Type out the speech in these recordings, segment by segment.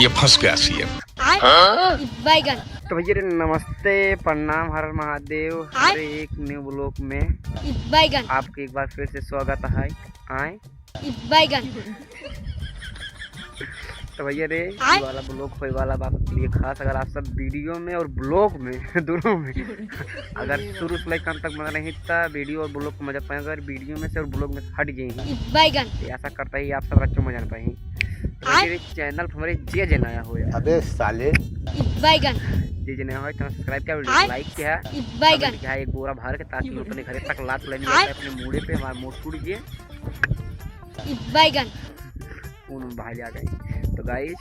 ये फंस गया सीएम। बैगन। तो भैया नमस्ते, प्रणाम, हर महादेव। हर एक न्यू ब्लॉग में बैगन आपको एक बार फिर से स्वागत है। आए बैगन। तो भैया रे ये वाला ब्लॉग होने वाला बात के लिए खास। अगर आप सब वीडियो में और ब्लॉग में दोनों में अगर शुरू से लेकर अंत तक बना नहीं था वीडियो और ब्लॉग को मजा पाए, अगर वीडियो में से और ब्लॉग में से हट गए बैगन तो ऐसा करता ही आप सब अच्छे मजा पाए। तो चैनल पर हमारे जे नया हो अबे साले बैगन जे नया हो तो सब्सक्राइब किया, वीडियो लाइक किया, बैगन क्या एक बोरा भर के ताकि अपने घर तक लात लेने जाता है अपने मुड़े पे। हमारा मोट टूट गए बैगन उन भाई जा गए। तो गाइस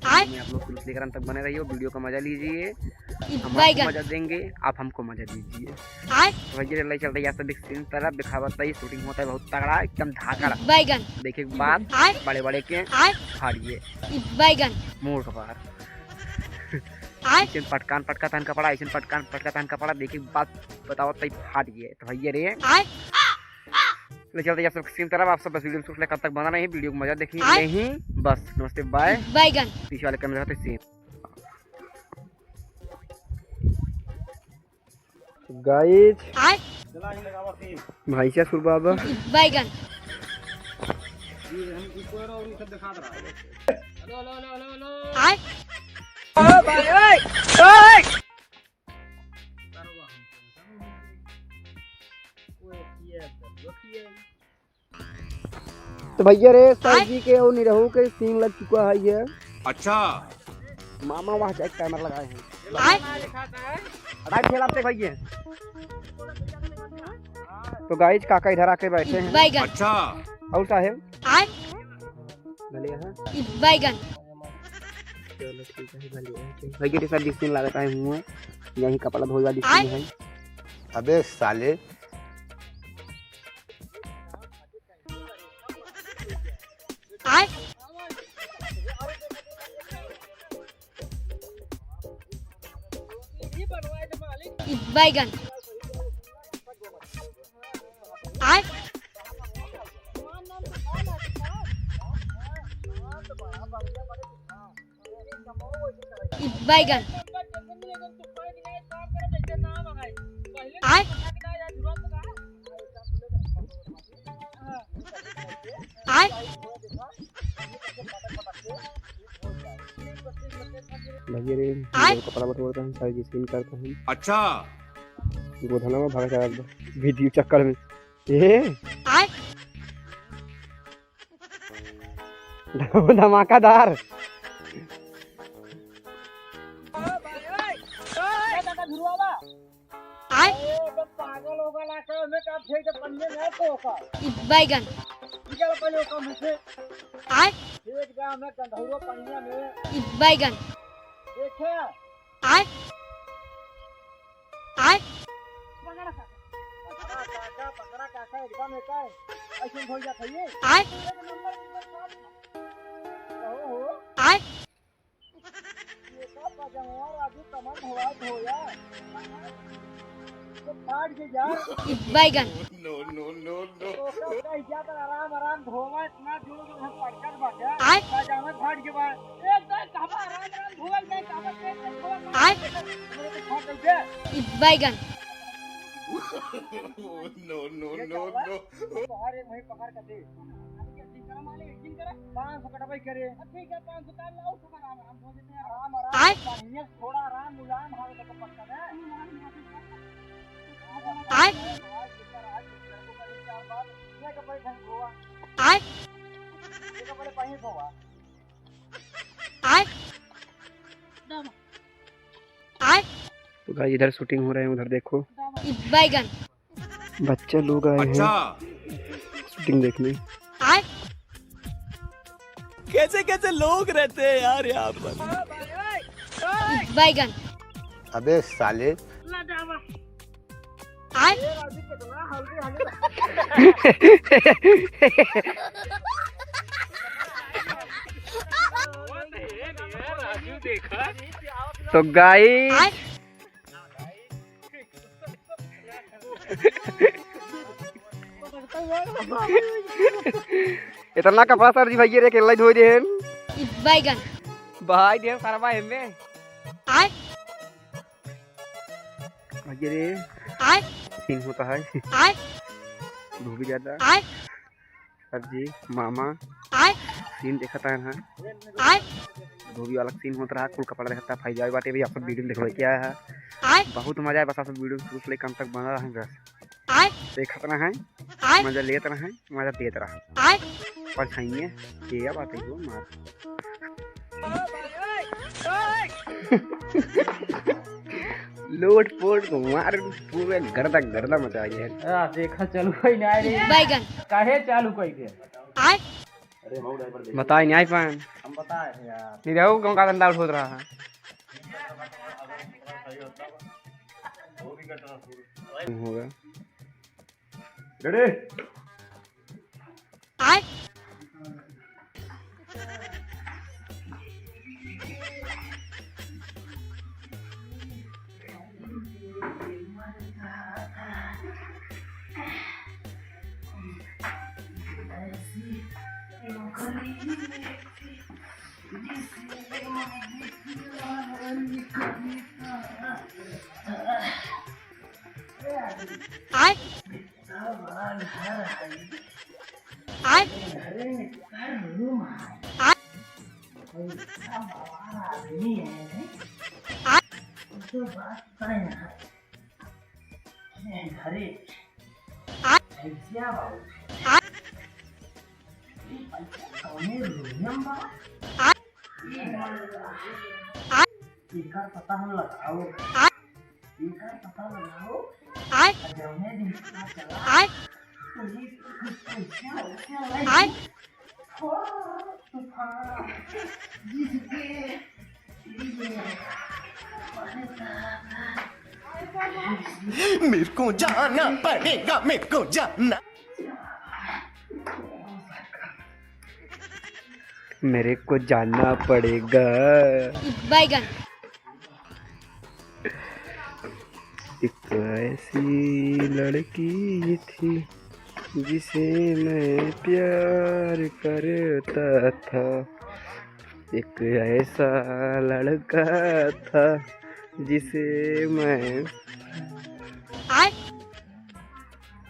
आप लोग शुरू से लेकर अंत तक बने रहिए, वीडियो का मजा लीजिए, हम आपको मजा देंगे, आप हमको मजा दीजिए। तो भैया चल रही है सब सीन तरफ दिखावत है, शूटिंग होता है बहुत तगड़ा एकदम धाकड़ा। बैगन देखिए बात बड़े बड़े के फाड़िए बैगन मोड़ कपार पटकान पटका तहन कपड़ा, ऐसे पटकान पटका तहन कपड़ा। देखिए बात बताओ तई फाड़िए। तो भैया रे चलते सब सीन तरफ आप सब बस वीडियो में कब तक बना रहे हैं, वीडियो को मजा देखिए नहीं बस। नमस्ते बाय। बैगन पीछे वाले कैमरे रहते सीन गाइस भाई से सुर बाबा बैगन तो भैया रे सर जी के और निरहू के सीन लग चुका है ये। अच्छा मामा वहाँ जाके कैमरा लगाए हैं राइट ठेला पे भैया। तो गाइस काका इधर आके बैठे हैं। बैगन अच्छा और साहेब बैगन चलो ठीक है भैया रे सर जी सीन लगाता है मुँह यही कपड़ा धोए वाली सीन है। अबे साले बैगन बैगन भैया रे कपड़ा बटोरता हूँ सारी जी सीन करता हूँ। अच्छा गोधना में भागा चला वीडियो चक्कर में ए धमाकादार बैगन बैगन बैगन नो नो नो नो आराम आराम धोवा इतना जो पड़कर बाटे जामत फाड़ के बाद एक दे कहां आराम आराम धोवल गए कहां पे बैगन नो नो नो नो बाहर एक वही पकड़ कर दे पाँच कटवाई करे ठीक है 500 का लाओ तुम आराम आराम धो देते हैं आराम आराम पानी थोड़ा आराम मुलायम हाल का पड़ता है तो गाइस इधर शूटिंग हो रहे हैं, उधर देखो बैगन बच्चे लोग आए अच्छा हैं शूटिंग देखने। कैसे कैसे लोग रहते हैं यार यहाँ पर। बैगन अबे साले तो गाइस इतना कपड़ा सर जी भैया रे केला धोई देन बैगन भाई ढेर सारा भाई में भैया रे सीन होता है धूप ज्यादा सब्जी मामा सीन देखता है ना धोबी वाला सीन होता रहा कुल कपड़ा देखता है फैजाई बाटे भी आप सब वीडियो देखो क्या है बहुत मजा है बस आप सब वीडियो शुरू से लेकर अंत तक बना रहे बस देखत रहा है मजा लेत रहा है मजा देत रहा पर खाइए क्या बात है वो मार लोट पोट को मार पूरे गर्दा गर्दा मचा गया देखा चलो कोई ना रे बैगन काहे चालू कोई के बताए नहीं पान हम बताए यार नहीं रहो कौन का धंधा उठ रहा है होगा रेडी पता हम लगाओ पता लगाओ मेरे को जाना पड़ेगा मेरे को जाना मेरे को जाना पड़ेगा बैगन एक ऐसी लड़की थी जिसे मैं प्यार करता था एक ऐसा लड़का था जिसे मैं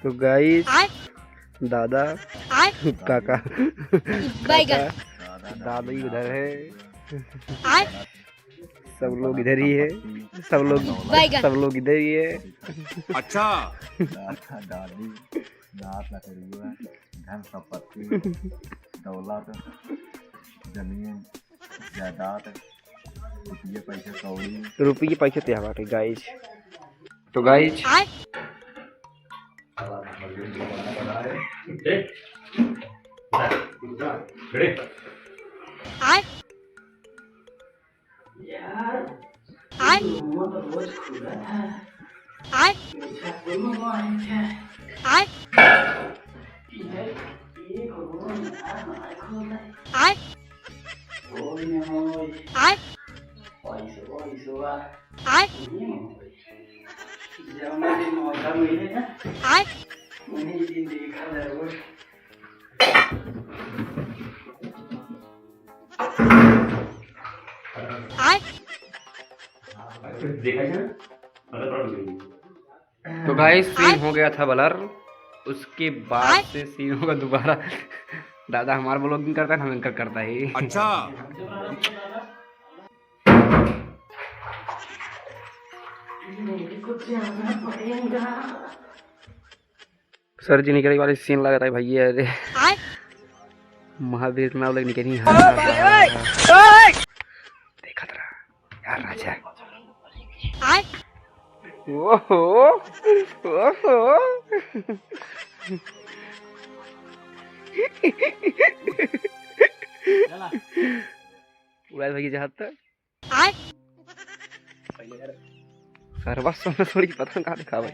तो गाइस दादा काका बैगन दादी उधर है सब लोग इधर ही है सब लोग इधर ही है अच्छा दादी दांत न करियो धन संपत्ति दौलत जमीन जायदाद रुपये पैसे ते बाटे गाइस तो गाइस तो गाइस सीन हो गया था ब्लर उसके बाद से सीन होगा दोबारा दादा हमारा ब्लॉगिंग करता है हम इनका करता है अच्छा सर जी निकलने वाले सीन लगा था भैया अरे महावीर नाव लग निकली देखा था यार राजा ओहो ओहो उड़ाल भैया जहाँ तक सर्वस्व में थोड़ी पतंग कहाँ दिखा भाई